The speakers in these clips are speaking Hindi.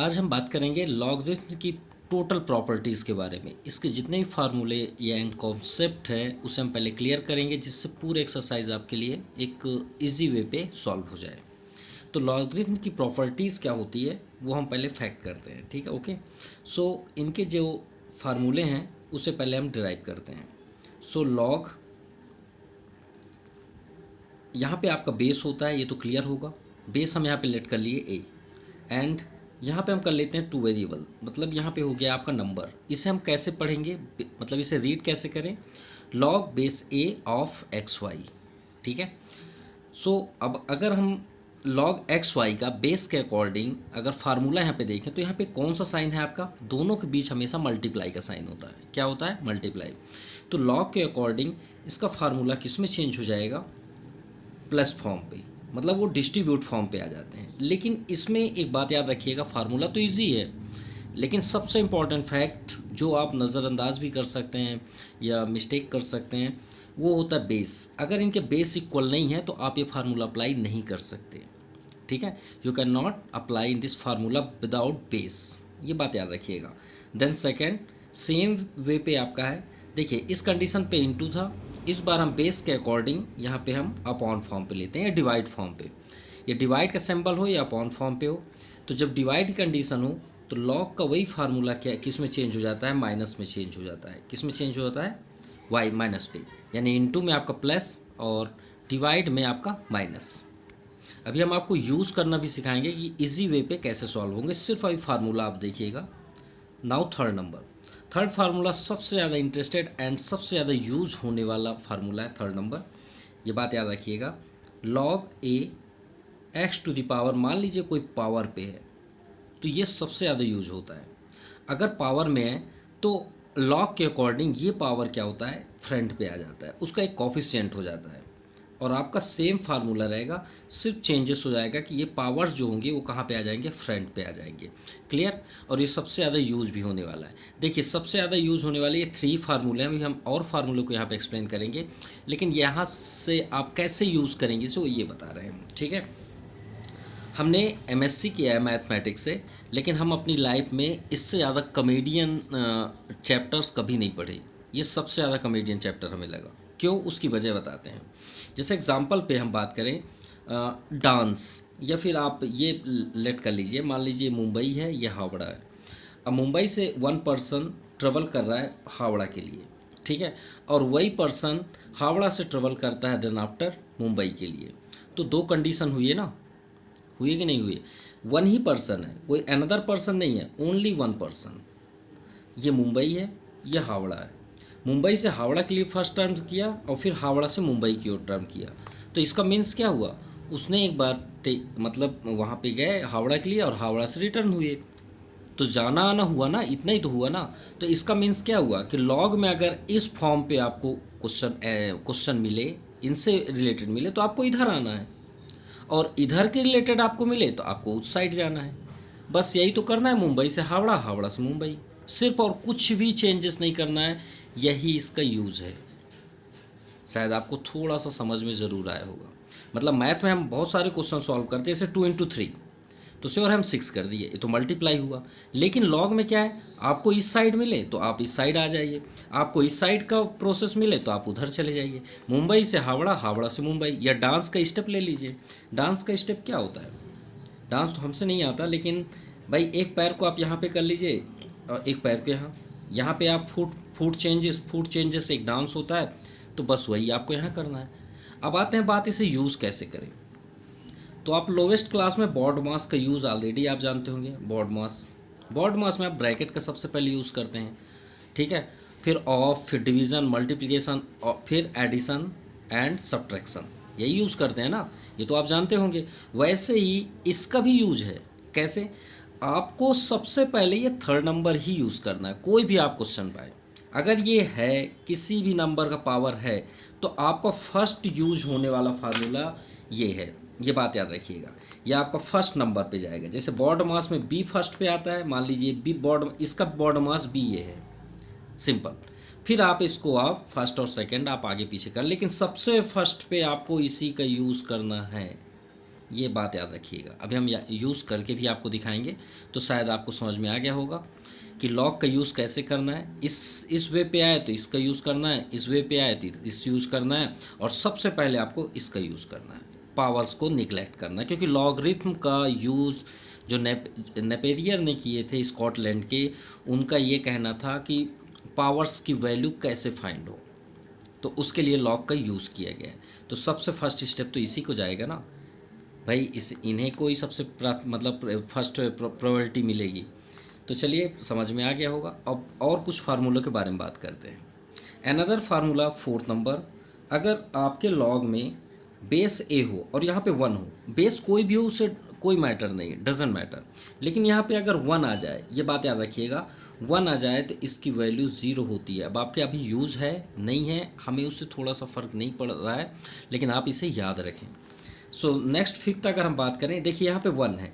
आज हम बात करेंगे लॉगरिथम की टोटल प्रॉपर्टीज़ के बारे में। इसके जितने भी फार्मूले या एंड कॉन्सेप्ट है उसे हम पहले क्लियर करेंगे, जिससे पूरे एक्सरसाइज आपके लिए एक इजी वे पे सॉल्व हो जाए। तो लॉगरिथम की प्रॉपर्टीज़ क्या होती है वो हम पहले फैक्ट करते हैं, ठीक है। ओके, सो इनके जो फार्मूले हैं उसे पहले हम डिराइव करते हैं। सो लॉग, यहाँ पे आपका बेस होता है, ये तो क्लियर होगा। बेस हम यहाँ पे लेट कर लिए ए, एंड यहाँ पे हम कर लेते हैं टू वेरिएबल, मतलब यहाँ पे हो गया आपका नंबर। इसे हम कैसे पढ़ेंगे, मतलब इसे रीड कैसे करें, log base a of x y, ठीक है। सो अब अगर हम लॉग एक्स वाई का बेस के अकॉर्डिंग अगर फार्मूला यहाँ पे देखें तो यहाँ पे कौन सा साइन है आपका, दोनों के बीच हमेशा मल्टीप्लाई का साइन होता है। क्या होता है, मल्टीप्लाई। तो लॉग के अकॉर्डिंग इसका फार्मूला किस में चेंज हो जाएगा, प्लस फॉर्म पे, मतलब वो डिस्ट्रीब्यूट फॉर्म पे आ जाते हैं। लेकिन इसमें एक बात याद रखिएगा, फार्मूला तो इजी है, लेकिन सबसे इम्पॉर्टेंट फैक्ट जो आप नज़रअंदाज भी कर सकते हैं या मिस्टेक कर सकते हैं, वो होता है बेस। अगर इनके बेस इक्वल नहीं है तो आप ये फार्मूला अप्लाई नहीं कर सकते, ठीक है। You can not apply in this formula without base, ये बात याद रखिएगा। देन सेकेंड, सेम वे पे आपका है, देखिए इस कंडीशन पे इनटू था, इस बार हम बेस के अकॉर्डिंग यहाँ पे हम अपॉन फॉर्म पे लेते हैं या डिवाइड फॉर्म पे। ये डिवाइड का सिंबल हो या अपॉन फॉर्म पे हो, तो जब डिवाइड की कंडीशन हो तो लॉग का वही फार्मूला क्या किस में चेंज हो जाता है, माइनस में चेंज हो जाता है। किस में चेंज हो जाता है, वाई माइनस पे, यानी इनटू में आपका प्लस और डिवाइड में आपका माइनस। अभी हम आपको यूज़ करना भी सिखाएंगे कि इजी वे पे कैसे सॉल्व होंगे। सिर्फ अभी फार्मूला आप देखिएगा। Now third number, third formula सबसे ज़्यादा इंटरेस्टेड एंड सबसे ज़्यादा यूज़ होने वाला फार्मूला है थर्ड नंबर। ये बात याद रखिएगा, log a x to the power, मान लीजिए कोई पावर पे है तो ये सबसे ज़्यादा यूज होता है। अगर पावर में है तो लॉग के अकॉर्डिंग ये पावर क्या होता है, फ्रंट पे आ जाता है, उसका एक कॉफिशिएंट हो जाता है और आपका सेम फार्मूला रहेगा, सिर्फ चेंजेस हो जाएगा कि ये पावर्स जो होंगे वो कहाँ पे आ जाएंगे, फ्रंट पे आ जाएंगे। क्लियर। और ये सबसे ज़्यादा यूज़ भी होने वाला है। देखिए सबसे ज़्यादा यूज़ होने वाले ये थ्री फार्मूले हैं। अभी हम और फार्मूले को यहाँ पे एक्सप्लेन करेंगे, लेकिन यहाँ से आप कैसे यूज़ करेंगे सो ये बता रहे हैं, ठीक है। हमने एमएससी किया है मैथमेटिक्स से, लेकिन हम अपनी लाइफ में इससे ज़्यादा कॉमेडियन चैप्टर्स कभी नहीं पढ़े। ये सबसे ज़्यादा कॉमेडियन चैप्टर हमें लगा। क्यों, उसकी वजह बताते हैं। जैसे एग्जांपल पे हम बात करें, डांस, या फिर आप ये लेट कर लीजिए, मान लीजिए मुंबई है, ये हावड़ा है। अब मुंबई से वन पर्सन ट्रेवल कर रहा है हावड़ा के लिए, ठीक है, और वही पर्सन हावड़ा से ट्रेवल करता है देन आफ्टर मुंबई के लिए। तो दो कंडीशन हुई है ना, हुई कि नहीं हुई। वन ही पर्सन है, कोई अनदर पर्सन नहीं है, ओनली वन पर्सन। ये मुंबई है, ये हावड़ा है। मुंबई से हावड़ा के लिए फर्स्ट टर्म किया और फिर हावड़ा से मुंबई की ओर टर्म किया। तो इसका मीन्स क्या हुआ, उसने एक बार मतलब वहाँ पे गए हावड़ा के लिए और हावड़ा से रिटर्न हुए, तो जाना आना हुआ ना, इतना ही तो हुआ ना। तो इसका मीन्स क्या हुआ कि लॉग में अगर इस फॉर्म पे आपको क्वेश्चन मिले, इनसे रिलेटेड मिले, तो आपको इधर आना है, और इधर के रिलेटेड आपको मिले तो आपको उस साइड जाना है। बस यही तो करना है, मुंबई से हावड़ा, हावड़ा से मुंबई, सिर्फ, और कुछ भी चेंजेस नहीं करना है। यही इसका यूज़ है। शायद आपको थोड़ा सा समझ में ज़रूर आया होगा। मतलब मैथ में हम बहुत सारे क्वेश्चन सॉल्व करते हैं, जैसे 2 इंटू 3, तो श्योर हम 6 कर दिए, ये तो मल्टीप्लाई हुआ। लेकिन लॉग में क्या है, आपको इस साइड मिले तो आप इस साइड आ जाइए, आपको इस साइड का प्रोसेस मिले तो आप उधर चले जाइए। मुंबई से हावड़ा, हावड़ा से मुंबई। या डांस का स्टेप ले लीजिए, डांस का स्टेप क्या होता है, डांस तो हमसे नहीं आता, लेकिन भाई एक पैर को आप यहाँ पे कर लीजिए और एक पैर को यहाँ, यहाँ पे आप फुट चेंजेस एक डांस होता है, तो बस वही आपको यहाँ करना है। अब आते हैं बात, इसे यूज़ कैसे करें। तो आप लोवेस्ट क्लास में बॉड मास का यूज़ ऑलरेडी आप जानते होंगे। बॉड मास में आप ब्रैकेट का सबसे पहले यूज़ करते हैं, ठीक है, फिर ऑफ, फिर डिवीज़न, मल्टीप्लिकेशन, और फिर एडिशन एंड सब्ट्रैक्शन, यही यूज़ करते हैं ना, ये तो आप जानते होंगे। वैसे ही इसका भी यूज है। कैसे, आपको सबसे पहले ये थर्ड नंबर ही यूज़ करना है, कोई भी आप क्वेश्चन पाए। अगर ये है, किसी भी नंबर का पावर है, तो आपका फर्स्ट यूज होने वाला फार्मूला ये है। ये बात याद रखिएगा, ये आपका फर्स्ट नंबर पे जाएगा। जैसे बॉड मास में बी फर्स्ट पे आता है, मान लीजिए बी बॉड, इसका बॉड मास बी ये है, सिंपल। फिर आप इसको आप फर्स्ट और सेकंड आप आगे पीछे कर, लेकिन सबसे फर्स्ट पे आपको इसी का यूज़ करना है। ये बात याद रखिएगा। अभी हम यूज़ करके भी आपको दिखाएंगे, तो शायद आपको समझ में आ गया होगा कि लॉग का यूज़ कैसे करना है। इस वे पे आए तो इसका यूज़ करना है, इस वे पे आए तो इस यूज़ करना है, और सबसे पहले आपको इसका यूज़ करना है, पावर्स को निगलेक्ट करना है। क्योंकि लॉगरिथम का यूज़ जो नेपेरियर ने किए थे स्कॉटलैंड के, उनका ये कहना था कि पावर्स की वैल्यू कैसे फाइंड हो, तो उसके लिए लॉग का यूज़ किया गया है। तो सबसे फर्स्ट स्टेप तो इसी को जाएगा ना भाई, इन्हें कोई सबसे मतलब फर्स्ट प्रायोरिटी मिलेगी। तो चलिए समझ में आ गया होगा। अब और कुछ फार्मूलों के बारे में बात करते हैं। अनदर फार्मूला 4th नंबर, अगर आपके लॉग में बेस ए हो और यहाँ पे 1 हो, बेस कोई भी हो उससे कोई मैटर नहीं, डजेंट मैटर, लेकिन यहाँ पे अगर 1 आ जाए, ये बात याद रखिएगा, 1 आ जाए तो इसकी वैल्यू 0 होती है। अब आपके अभी यूज़ है नहीं है, हमें उससे थोड़ा सा फ़र्क नहीं पड़ रहा है, लेकिन आप इसे याद रखें। सो नेक्स्ट 5th अगर हम बात करें, देखिए यहाँ पे 1 है,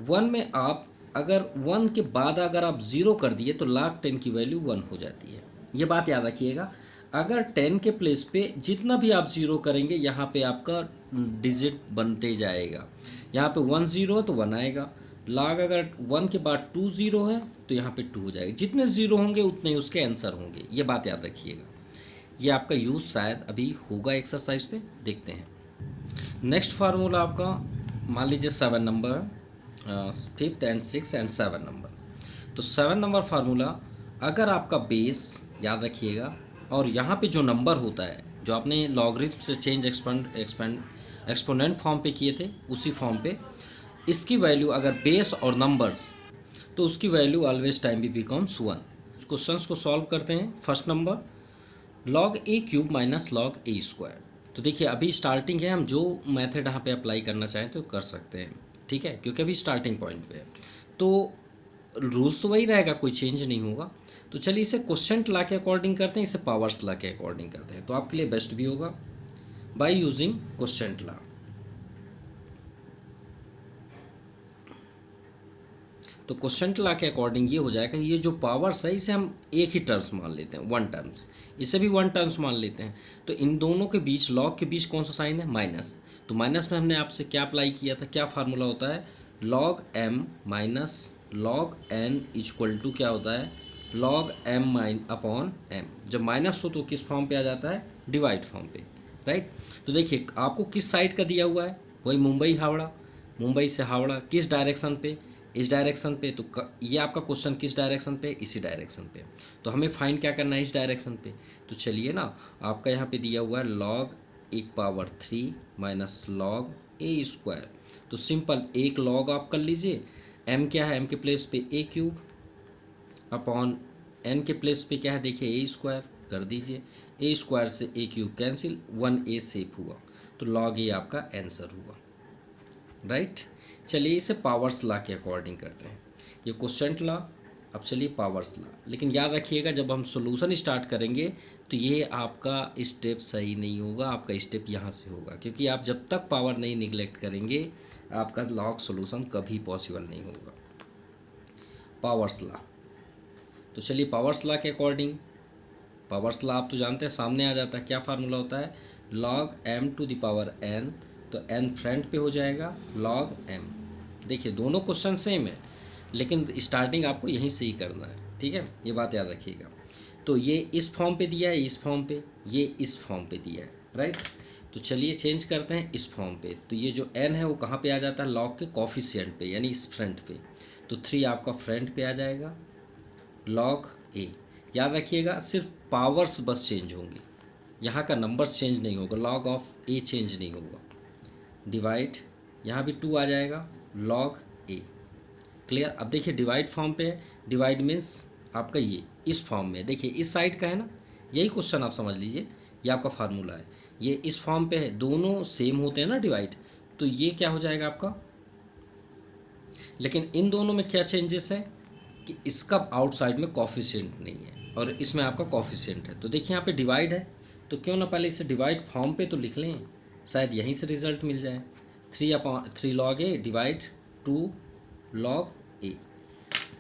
1 में आप अगर 1 के बाद अगर आप 0 कर दिए तो log 10 की वैल्यू 1 हो जाती है। ये बात याद रखिएगा। अगर 10 के प्लेस पे जितना भी आप 0 करेंगे, यहाँ पे आपका डिजिट बनते जाएगा। यहाँ पे 1 0 है तो 1 आएगा, log अगर 1 के बाद 2 0 है तो यहाँ पे 2 हो जाएगा। जितने 0 होंगे उतने ही उसके आंसर होंगे, ये बात याद रखिएगा। ये आपका यूज़ शायद अभी होगा एक्सरसाइज पे, देखते हैं। नेक्स्ट फार्मूला आपका मान लीजिए 7 number, 5th and 6th and 7 number. तो 7 नंबर फार्मूला, अगर आपका बेस याद रखिएगा और यहाँ पे जो नंबर होता है, जो आपने लॉगरिथम से चेंज एक्सपोनेंट फॉर्म पे किए थे, उसी फॉर्म पे इसकी वैल्यू अगर बेस और नंबर्स, तो उसकी वैल्यू ऑलवेज टाइम भी बिकम्स 1। क्वेश्चंस को सॉल्व करते हैं। First number, log a cube minus log a square. तो देखिए अभी स्टार्टिंग है, हम जो मेथड यहाँ पे अप्लाई करना चाहें तो कर सकते हैं, ठीक है, क्योंकि अभी स्टार्टिंग पॉइंट पे है, तो रूल्स तो वही रहेगा, कोई चेंज नहीं होगा। तो चलिए इसे क्वेश्चन ला के अकॉर्डिंग करते हैं, इसे पावर्स ला के अकॉर्डिंग करते हैं, तो आपके लिए बेस्ट भी होगा बाय यूजिंग क्वेश्चन ला। तो क्वेश्चन ला के अकॉर्डिंग ये हो जाएगा, ये जो पावर्स है इसे हम एक ही टर्म्स मान लेते हैं, 1 टर्म्स, इसे भी 1 टर्म्स मान लेते हैं। तो इन दोनों के बीच, लॉग के बीच कौन सा साइन है, माइनस। तो माइनस में हमने आपसे क्या अप्लाई किया था, क्या फार्मूला होता है, log m minus log n equal to क्या होता है, log m अपॉन m। जब माइनस हो तो किस फॉर्म पे आ जाता है, डिवाइड फॉर्म पे, राइट। तो देखिए आपको किस साइड का दिया हुआ है, वही मुंबई हावड़ा, मुंबई से हावड़ा किस डायरेक्शन पे, इस डायरेक्शन पे। तो ये आपका क्वेश्चन किस डायरेक्शन पे, इसी डायरेक्शन पे। तो हमें फाइंड क्या करना है, इस डायरेक्शन पे। तो चलिए ना, आपका यहाँ पे दिया हुआ है log 1/3 minus log a square. तो सिंपल एक log आप कर लीजिए, m क्या है, m के प्लेस पे a क्यूब अपॉन n के प्लेस पे क्या है, देखिए a स्क्वायर कर दीजिए, a स्क्वायर से a cube cancel, 1a safe हुआ, तो log a आपका आंसर हुआ, राइट। चलिए इसे पावर्स ला के अकॉर्डिंग करते हैं, ये क्वेश्चन ला। अब चलिए पावर्स ला, लेकिन याद रखिएगा जब हम सॉल्यूशन स्टार्ट करेंगे तो ये आपका स्टेप सही नहीं होगा, आपका स्टेप यहाँ से होगा, क्योंकि आप जब तक पावर नहीं निगलेक्ट करेंगे आपका लॉग सॉल्यूशन कभी पॉसिबल नहीं होगा। पावर्स ला, तो चलिए पावर्स ला के अकॉर्डिंग, पावर्स ला आप तो जानते हैं, सामने आ जाता है, क्या फार्मूला होता है, log m to the power n, तो n फ्रंट पे हो जाएगा log m। देखिए दोनों क्वेश्चन सेम है, लेकिन स्टार्टिंग आपको यहीं से ही करना है, ठीक है, ये बात याद रखिएगा। तो ये इस फॉर्म पे दिया है, इस फॉर्म पे, ये इस फॉर्म पे दिया है, राइट। तो चलिए चेंज करते हैं इस फॉर्म पे। तो ये जो n है वो कहाँ पे आ जाता है, log के कॉफिशिएंट पे, यानी इस फ्रंट पे। तो 3 आपका फ्रंट पे आ जाएगा, log a। याद रखिएगा सिर्फ पावर्स बस चेंज होंगी, यहाँ का नंबर्स चेंज नहीं होगा, log ऑफ a चेंज नहीं होगा, डिवाइड, यहाँ भी 2 आ जाएगा, log a। क्लियर। अब देखिए डिवाइड फॉर्म पे है, डिवाइड मीन्स आपका ये इस फॉर्म में, देखिए इस साइड का है ना, यही क्वेश्चन आप समझ लीजिए, ये आपका फार्मूला है, ये इस फॉर्म पे है, दोनों सेम होते हैं ना डिवाइड, तो ये क्या हो जाएगा आपका। लेकिन इन दोनों में क्या चेंजेस है कि इसका आउटसाइड में कॉफिशिएंट नहीं है और इसमें आपका कॉफिशिएंट है। तो देखिए यहाँ पे डिवाइड है, तो क्यों ना पहले इसे डिवाइड फॉर्म पे तो लिख लें, शायद यहीं से रिजल्ट मिल जाए। 3 log a divide 2 log a।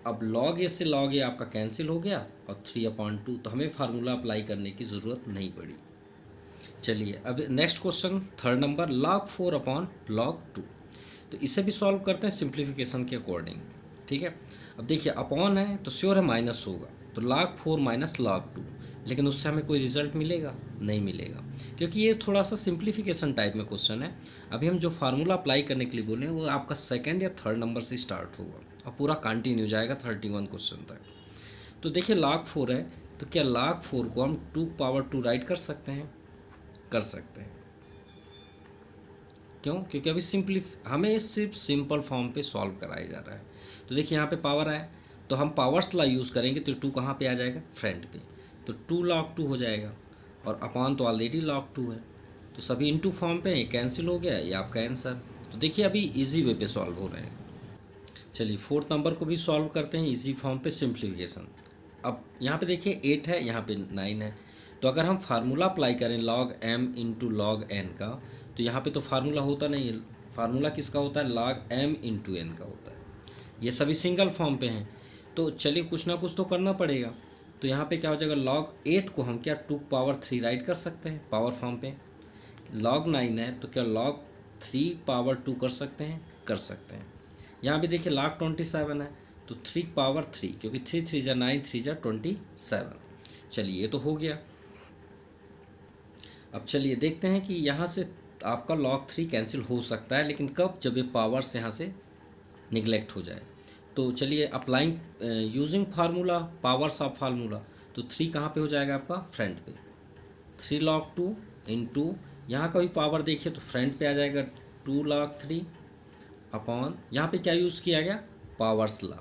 अब log a से log a आपका कैंसिल हो गया और 3/2, तो हमें फार्मूला अप्लाई करने की ज़रूरत नहीं पड़ी। चलिए अब next question 3rd number, log 4/log 2। तो इसे भी सॉल्व करते हैं सिंप्लीफिकेशन के अकॉर्डिंग। ठीक है, अब देखिए अपॉन है तो श्योर है माइनस होगा, तो log 4 माइनस log 2, लेकिन उससे हमें कोई रिजल्ट मिलेगा नहीं मिलेगा, क्योंकि ये थोड़ा सा सिंप्लीफिकेशन टाइप में क्वेश्चन है। अभी हम जो फार्मूला अप्लाई करने के लिए बोले हैं वो आपका सेकंड या थर्ड नंबर से स्टार्ट होगा और पूरा कंटिन्यू जाएगा 31 क्वेश्चन तक। तो देखिए log 4 है, तो क्या log 4 को हम 2 राइट कर सकते हैं? कर सकते हैं। क्यों? क्योंकि अभी हमें सिर्फ सिंपल फॉर्म पे सॉल्व कराया जा रहा है। तो देखिए यहाँ पे पावर आया तो हम पावर्स ला यूज़ करेंगे, तो 2 कहाँ पे आ जाएगा? फ्रंट पे, तो 2 log 2 हो जाएगा, और अपॉन तो ऑलरेडी log 2 है, तो सभी इनटू फॉर्म पे ये कैंसिल हो गया, ये आपका आंसर। तो देखिए अभी इजी वे पे सॉल्व हो रहे हैं। चलिए 4th नंबर को भी सॉल्व करते हैं इजी फॉर्म पे सिंप्लीफिकेशन। अब यहाँ पे देखिए 8 है, यहाँ पे 9 है, तो अगर हम फार्मूला अप्लाई करें log m into log n का, तो यहाँ पे तो फार्मूला होता नहीं है। फार्मूला किसका होता है? log m इंटू n का होता है। ये सभी सिंगल फॉर्म पे हैं, तो चलिए कुछ ना कुछ तो करना पड़ेगा। तो यहाँ पे क्या हो जाएगा? log 8 को हम क्या 2 पावर 3 राइट कर सकते हैं पावर फॉर्म पे। log 9 है तो क्या log 3 पावर 2 कर सकते हैं? कर सकते हैं। यहाँ भी देखिए log 27 है तो 3 पावर 3, क्योंकि 3 3 जा 9, 3 जा 27। चलिए ये तो हो गया। अब चलिए देखते हैं कि यहाँ से आपका log 3 कैंसिल हो सकता है, लेकिन कब? जब ये पावर्स यहाँ से निगलेक्ट हो जाए। तो चलिए applying using formula powers of formula, तो 3 कहाँ पे हो जाएगा आपका? फ्रंट पे। 3 log 2 इंटू यहाँ का भी पावर देखिए तो फ्रंट पे आ जाएगा 2 log 3 अपॉन यहाँ पे क्या यूज़ किया गया? पावर्स ला।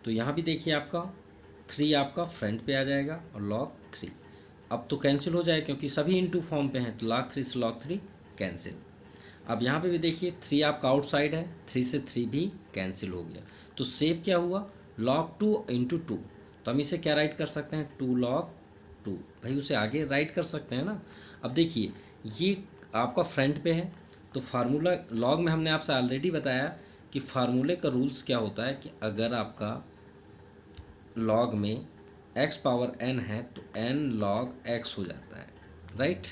तो यहाँ भी देखिए आपका 3 आपका फ्रंट पे आ जाएगा और log 3 अब तो कैंसिल हो जाए क्योंकि सभी इनटू फॉर्म पे हैं, तो log 3 से log 3 कैंसिल। अब यहाँ पे भी देखिए 3 आपका आउटसाइड है, 3 से 3 भी कैंसिल हो गया, तो सेव क्या हुआ? log 2 इंटू 2, तो हम इसे क्या राइट कर सकते हैं? 2 log 2, भाई उसे आगे राइट कर सकते हैं ना। अब देखिए ये आपका फ्रंट पे है, तो फार्मूला लॉग में हमने आपसे ऑलरेडी बताया कि फार्मूले का रूल्स क्या होता है कि अगर आपका लॉग में x पावर n है तो n log x हो जाता है, राइट।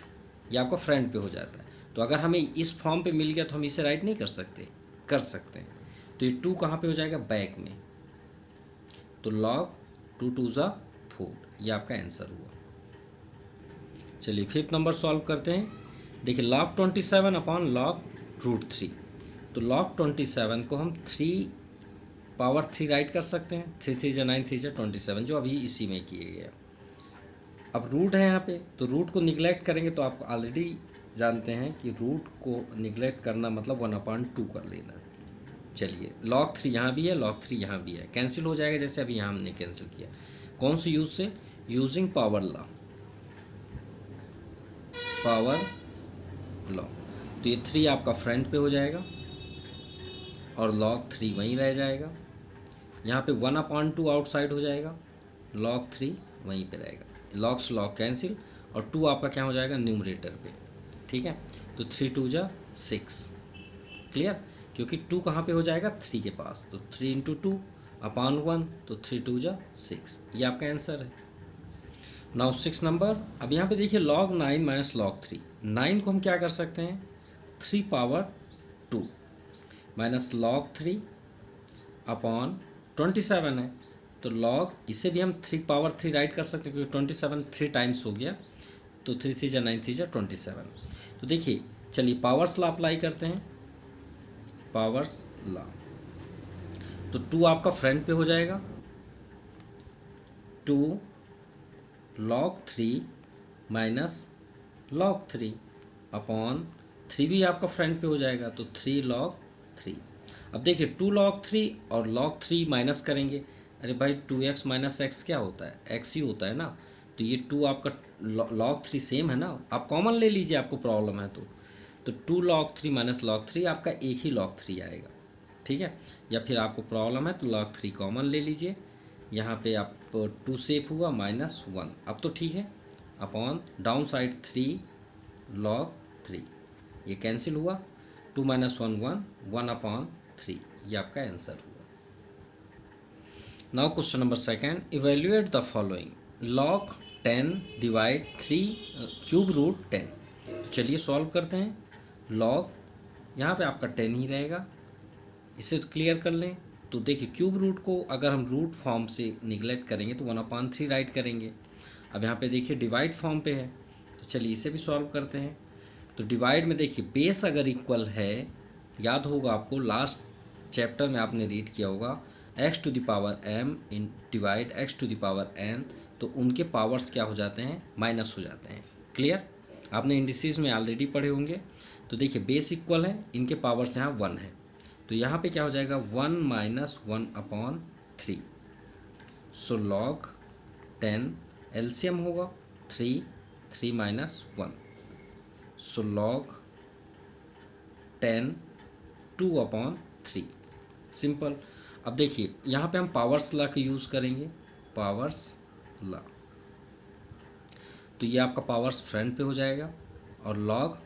ये आपका फ्रंट पे हो जाता है, तो अगर हमें इस फॉर्म पे मिल गया तो हम इसे राइट नहीं कर सकते? कर सकते हैं। तो ये 2 कहाँ पे हो जाएगा? बैक में, तो log 2 2 ज़ा 4, ये आपका आंसर हुआ। चलिए 5th नंबर सॉल्व करते हैं। देखिए log 27 अपॉन log√3, तो log 27 को हम 3 पावर 3 राइट कर सकते हैं। 3 3 जा 9, 3 जा 27, जो अभी इसी में किए गए। अब रूट है यहाँ पे, तो रूट को निगलेक्ट करेंगे तो आप ऑलरेडी जानते हैं कि रूट को निगलेक्ट करना मतलब 1/2 कर लेना। चलिए log 3 यहाँ भी है, log 3 यहाँ भी है, कैंसिल हो जाएगा जैसे अभी यहाँ हमने कैंसिल किया। कौन से यूज से? Using power law. तो ये 3 आपका फ्रंट पे हो जाएगा और log 3 वहीं रह जाएगा। यहाँ पे 1/2 आउटसाइड हो जाएगा, log 3 वहीं पे रहेगा, log से log कैंसिल, और 2 आपका क्या हो जाएगा? न्यूमरेटर पे, ठीक है। तो 3 2 जा 6, क्लियर, क्योंकि 2 कहाँ पे हो जाएगा? 3 के पास, तो 3 इंटू 2 अपॉन 1, तो 3 2 जा 6, ये आपका आंसर है। Now 6 number. अब यहाँ पे देखिए log 9 माइनस log 3, 9 को हम क्या कर सकते हैं? 3 पावर 2 माइनस log 3 अपॉन 27 है, तो log इसे भी हम 3 पावर 3 राइट कर सकते हैं क्योंकि 27 3 टाइम्स हो गया, तो 3 3 जा 9, 3 जा 27। तो देखिए चलिए पावर्स लॉ अप्लाई करते हैं, पावर्स लॉ, तो 2 आपका फ्रंट पे हो जाएगा, 2 log 3 माइनस log 3 अपॉन 3 भी आपका फ्रंट पे हो जाएगा, तो 3 log 3। अब देखिए 2 log 3 और log 3 माइनस करेंगे, अरे भाई 2x माइनस एक्स क्या होता है? x ही होता है ना, तो ये 2 आपका log 3 सेम है ना, आप कॉमन ले लीजिए आपको प्रॉब्लम है तो 2 log 3 माइनस log 3 आपका एक ही log 3 आएगा, ठीक है। या फिर आपको प्रॉब्लम है तो log 3 कॉमन ले लीजिए, यहाँ पे आप 2 सेफ हुआ माइनस 1, अब तो ठीक है, अपॉन डाउन साइड 3 log 3, ये कैंसिल हुआ, 2 माइनस 1 1, 1/3, ये आपका आंसर हुआ। Now question number 2, evaluate the following, log 10 divide 3 cube root 10। तो चलिए सॉल्व करते हैं। लॉग यहाँ पे आपका 10 ही रहेगा, इसे तो क्लियर कर लें। तो देखिए क्यूब रूट को अगर हम रूट फॉर्म से निगलेक्ट करेंगे तो 1/3 राइट करेंगे। अब यहाँ पे देखिए डिवाइड फॉर्म पे है, तो चलिए इसे भी सॉल्व करते हैं। तो डिवाइड में देखिए बेस अगर इक्वल है, याद होगा आपको लास्ट चैप्टर में आपने रीड किया होगा x⁻m इन डिवाइड x⁻n, तो उनके पावर्स क्या हो जाते हैं, माइनस हो जाते हैं। क्लियर, आपने इंडिसेस में ऑलरेडी पढ़े होंगे। तो देखिए बेस इक्वल है, इनके पावर्स यहाँ 1 है, तो यहाँ पे क्या हो जाएगा 1 - 1/3। सो लॉग 10 एलसीएम होगा 3 - 1, सो लॉग 10 2/3, सिंपल। अब देखिए यहाँ पे हम पावर्स लॉ का यूज़ करेंगे, पावर्स लॉ, तो ये आपका पावर्स फ्रंट पे हो जाएगा। और लॉग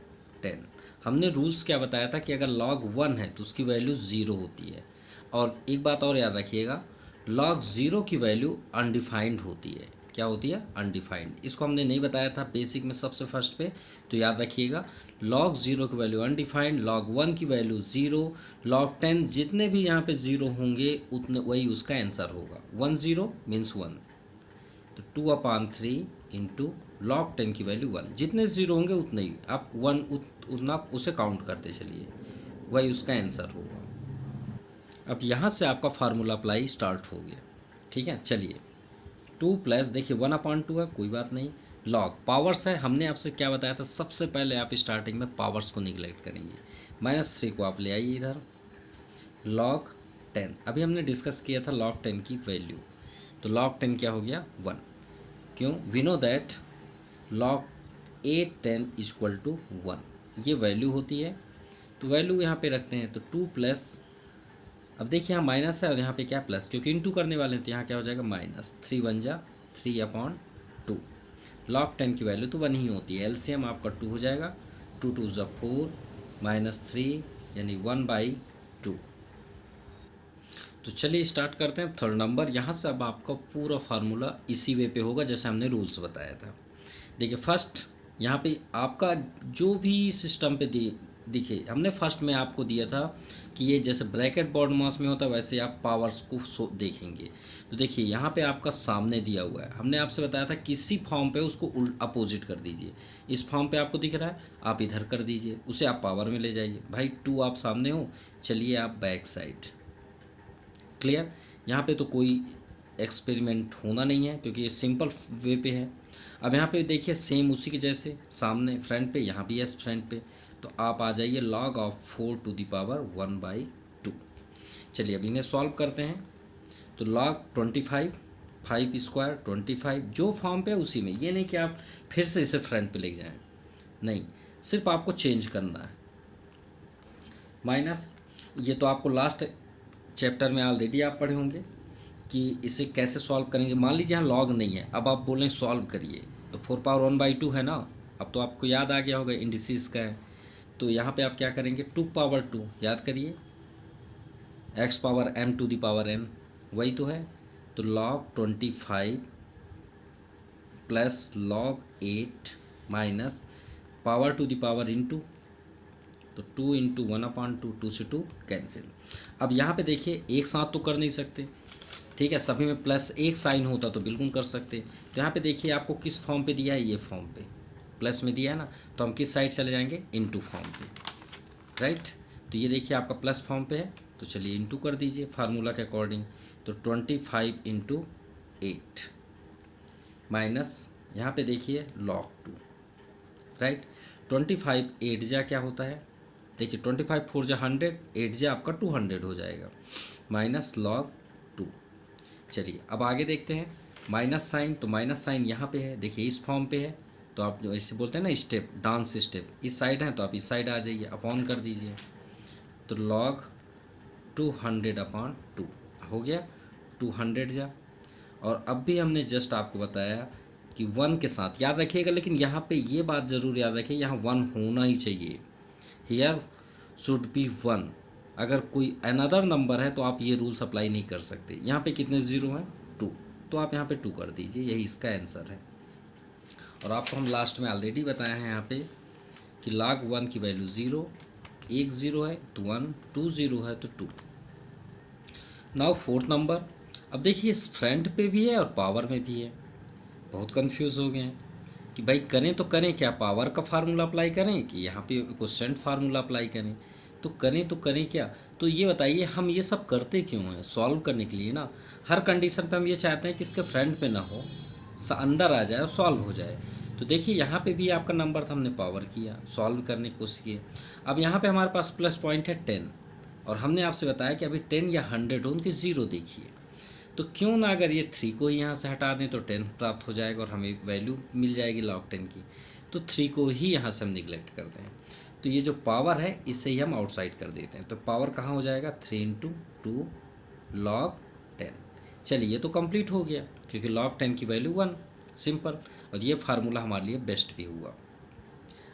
10 हमने रूल्स क्या बताया था कि अगर लॉग 1 है तो उसकी वैल्यू 0 होती है। और एक बात और याद रखिएगा, लॉग 0 की वैल्यू अनडिफाइंड होती है। क्या होती है, अनडिफाइंड। इसको हमने नहीं बताया था बेसिक में सबसे फर्स्ट पे, तो याद रखिएगा लॉग 0 की वैल्यू अनडिफाइंड, लॉग 1 की वैल्यू 0, लॉग 10 जितने भी यहाँ पे 0 होंगे उतने वही उसका आंसर होगा। 1 0 मीन्स 1, तो 2/3 इंटू लॉग 10 की वैल्यू 1, जितने 0 होंगे उतने ही आप 1 उतना उसे काउंट करते चलिए, वही उसका आंसर होगा। अब यहाँ से आपका फार्मूला अप्लाई स्टार्ट हो गया। ठीक है, चलिए 2 प्लस देखिए 1/2 है, कोई बात नहीं। लॉग पावर्स है, हमने आपसे क्या बताया था, सबसे पहले आप स्टार्टिंग में पावर्स को निगलेक्ट करेंगे। -3 को आप ले आइए इधर, लॉग 10 अभी हमने डिस्कस किया था लॉग 10 की वैल्यू, तो लॉग 10 क्या हो गया 1। क्यों, वी नो दैट लॉग 8 10 = 1, ये वैल्यू होती है। तो वैल्यू यहाँ पे रखते हैं, तो 2 प्लस, अब देखिए यहाँ माइनस है और यहाँ पे क्या प्लस, क्योंकि इंटू करने वाले हैं तो यहाँ क्या हो जाएगा -3 1 जा 3/2। लॉग 10 की वैल्यू तो 1 ही होती है, एलसीएम आपका 2 हो जाएगा, 2 2 = 4 -3 यानी 1/2। तो चलिए स्टार्ट करते हैं थर्ड नंबर। यहाँ से अब आपका पूरा फार्मूला इसी वे पे होगा जैसे हमने रूल्स बताया था। देखिए फर्स्ट यहाँ पे आपका जो भी सिस्टम पे दिखे, हमने फर्स्ट में आपको दिया था कि ये जैसे ब्रैकेट बॉड मास में होता है वैसे आप पावर्स को देखेंगे। तो देखिए यहाँ पे आपका सामने दिया हुआ है, हमने आपसे बताया था किसी फॉर्म पे उसको अपोजिट कर दीजिए। इस फॉर्म पे आपको दिख रहा है, आप इधर कर दीजिए, उसे आप पावर में ले जाइए। भाई 2 आप सामने हो, चलिए आप बैक साइड। क्लियर, यहाँ पे तो कोई एक्सपेरिमेंट होना नहीं है क्योंकि ये सिंपल वे पे है। अब यहाँ पे देखिए सेम उसी के जैसे सामने फ्रंट पे, यहाँ भी है फ्रंट पे, तो आप आ जाइए log of 4 to the power 1/2। चलिए अब इन्हें सॉल्व करते हैं। तो log 25 5 स्क्वायर 25 जो फॉर्म पे है उसी में, ये नहीं कि आप फिर से इसे फ्रंट पे ले जाएं, नहीं, सिर्फ आपको चेंज करना है। माइनस, ये तो आपको लास्ट चैप्टर में ऑलरेडी आप पढ़े होंगे कि इसे कैसे सॉल्व करेंगे। मान लीजिए यहाँ लॉग नहीं है, अब आप बोलें सॉल्व करिए, तो 4/1/2 है ना, अब तो आपको याद आ गया होगा इंडिसेस का है। तो यहाँ पे आप क्या करेंगे 2/2 याद करिए, x⁻m⁴n वही तो है। तो log 25 plus log 8 minus power to the power into, तो 2 × 1/2, 2 से 2 कैंसिल। अब यहाँ पे देखिए एक साथ तो कर नहीं सकते, ठीक है, सभी में प्लस एक साइन होता तो बिल्कुल कर सकते। तो यहाँ पे देखिए आपको किस फॉर्म पे दिया है, ये फॉर्म पे प्लस में दिया है ना, तो हम किस साइड चले जाएंगे, इनटू फॉर्म पे, राइट। तो ये देखिए आपका प्लस फॉर्म पे है, तो चलिए इनटू कर दीजिए फार्मूला के अकॉर्डिंग। तो 25 × 8 माइनस यहाँ पे देखिए log 2, राइट। 25 8 जा क्या होता है, देखिए 25 4 जा 100, 8 जा आपका 200 हो जाएगा, माइनस log 2। चलिए अब आगे देखते हैं, माइनस साइन, तो माइनस साइन यहाँ पे है, देखिए इस फॉर्म पे है, तो आप ऐसे बोलते हैं ना स्टेप, डांस स्टेप, इस साइड है तो आप इस साइड आ जाइए, अपॉन कर दीजिए। तो log 200/2 हो गया, 200 जा। और अब भी हमने जस्ट आपको बताया कि 1 के साथ याद रखिएगा, लेकिन यहाँ पे ये बात ज़रूर याद रखिए, यहाँ 1 होना ही चाहिए, हियर शुड बी 1। अगर कोई अनदर नंबर है तो आप ये रूल्स अप्लाई नहीं कर सकते। यहाँ पे कितने ज़ीरो हैं, 2, तो आप यहाँ पे 2 कर दीजिए, यही इसका आंसर है। और आपको हम लास्ट में ऑलरेडी बताए हैं यहाँ पे कि log 1 की वैल्यू 0, 1 0 है तो 1, 2 0 है तो 2। नाउ फोर्थ नंबर, अब देखिए फ्रंट पे भी है और पावर में भी है। बहुत कंफ्यूज हो गए हैं कि भाई करें तो करें क्या, पावर का फार्मूला अप्लाई करें कि यहाँ पे क्वेश्चन फार्मूला अप्लाई करें, तो करें क्या। तो ये बताइए हम ये सब करते क्यों हैं, सॉल्व करने के लिए ना। हर कंडीशन पे हम ये चाहते हैं कि इसके फ्रंट पे ना हो, अंदर आ जाए और सॉल्व हो जाए। तो देखिए यहाँ पे भी आपका नंबर था, हमने पावर किया, सॉल्व करने की कोशिश की। अब यहाँ पे हमारे पास प्लस पॉइंट है 10, और हमने आपसे बताया कि अभी 10 या 100 हो उनकी ज़ीरो देखिए। तो क्यों ना अगर ये 3 को ही यहाँ से हटा दें तो 10 प्राप्त हो जाएगा और हमें वैल्यू मिल जाएगी log 10 की। तो 3 को ही यहाँ से हम निगलेक्ट करते हैं। तो ये जो पावर है इसे ही हम आउटसाइड कर देते हैं। तो पावर कहाँ हो जाएगा, 3 × 2 log 10। चलिए ये तो कंप्लीट हो गया क्योंकि log 10 की वैल्यू 1, सिंपल। और ये फार्मूला हमारे लिए बेस्ट भी हुआ।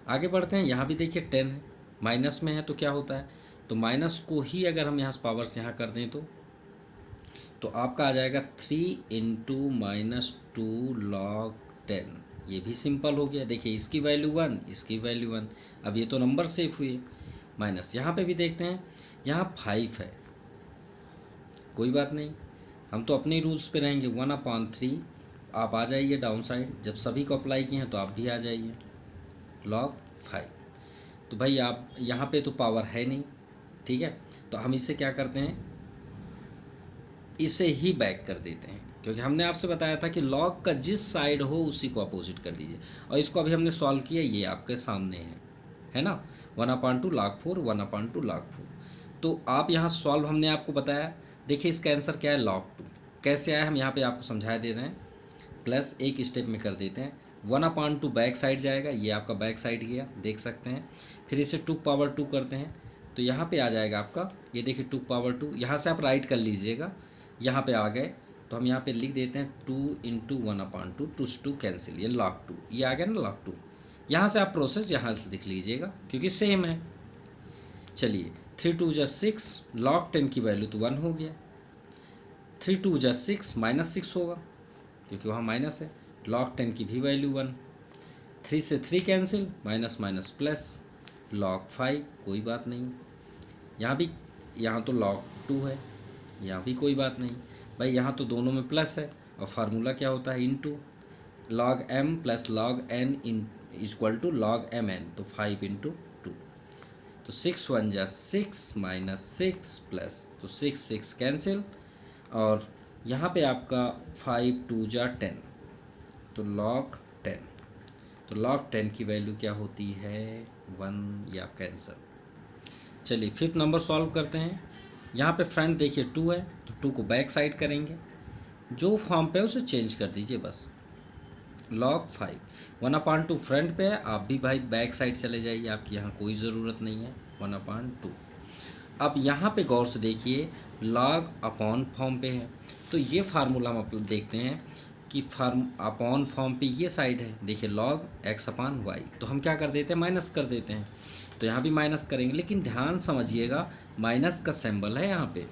आगे बढ़ते हैं। यहाँ भी देखिए 10 है, माइनस में है तो क्या होता है, तो माइनस को ही अगर हम यहाँ पावर से यहाँ कर दें तो आपका आ जाएगा 3 × -2 log 10। ये भी सिंपल हो गया। देखिए इसकी वैल्यू 1, इसकी वैल्यू 1। अब ये तो नंबर सेफ हुए। माइनस यहाँ पे भी देखते हैं, यहाँ 5 है, कोई बात नहीं, हम तो अपने रूल्स पे रहेंगे। 1/3 आप आ जाइए डाउन साइड, जब सभी को अप्लाई किए हैं तो आप भी आ जाइए log 5। तो भाई आप यहाँ पे तो पावर है नहीं, ठीक है, तो हम इसे क्या करते हैं, इसे ही बैक कर देते हैं क्योंकि हमने आपसे बताया था कि लॉग का जिस साइड हो उसी को अपोजिट कर दीजिए। और इसको अभी हमने सॉल्व किया, ये आपके सामने है ना, 1/2 log 4, 1/2 log 4। तो आप यहाँ सॉल्व हमने आपको बताया। देखिए इसका आंसर क्या है, log 2। कैसे आया हम यहाँ पे आपको समझा दे रहे हैं, प्लस एक स्टेप में कर देते हैं। 1/2 बैक साइड जाएगा, ये आपका बैक साइड गया, देख सकते हैं। फिर इसे 2/2 करते हैं तो यहाँ पे आ जाएगा आपका, ये देखिए 2/2। यहाँ से आप राइट कर लीजिएगा, यहाँ पे आ गए तो हम यहाँ पे लिख देते हैं 2 × 1/2, 2 से 2 कैंसिल, ये log 2, ये आ गया ना log 2। यहाँ से आप प्रोसेस यहाँ से दिख लीजिएगा क्योंकि सेम है। चलिए 3 × 2 = 6, log 10 की वैल्यू तो 1 हो गया। 3 × 2 = 6, -6 होगा क्योंकि वहाँ माइनस है, log 10 की भी वैल्यू 1। 3 से 3 cancel, minus minus plus, log 5, कोई बात नहीं। यहाँ तो log 2 है, यहाँ भी कोई बात नहीं भाई, यहाँ तो दोनों में प्लस है और फार्मूला क्या होता है, into log m + log n = log mn, तो 5 × 2। तो 6 × 1 = 6, -6 प्लस, तो 6 कैंसिल, और यहाँ पे आपका 5 × 2 = 10, तो log 10। तो log 10 की वैल्यू क्या होती है, 1, ये आपका आंसर। चलिए फिफ्थ नंबर सॉल्व करते हैं। यहाँ पे फ्रंट देखिए 2 है तो 2 को बैक साइड करेंगे, जो फॉर्म पे है उसे चेंज कर दीजिए बस। log 5, 1/2 फ्रंट पे है, आप भी भाई बैक साइड चले जाइए, आपकी यहाँ कोई ज़रूरत नहीं है, 1/2। अब यहाँ पे गौर से देखिए log अपॉन फॉर्म पे है, तो ये फार्मूला हम आप देखते हैं कि अपॉन फॉर्म पे ये साइड है, देखिए log x/y, तो हम क्या कर देते हैं, माइनस कर देते हैं। तो यहाँ भी माइनस करेंगे, लेकिन ध्यान समझिएगा माइनस का सिंबल है यहाँ पे,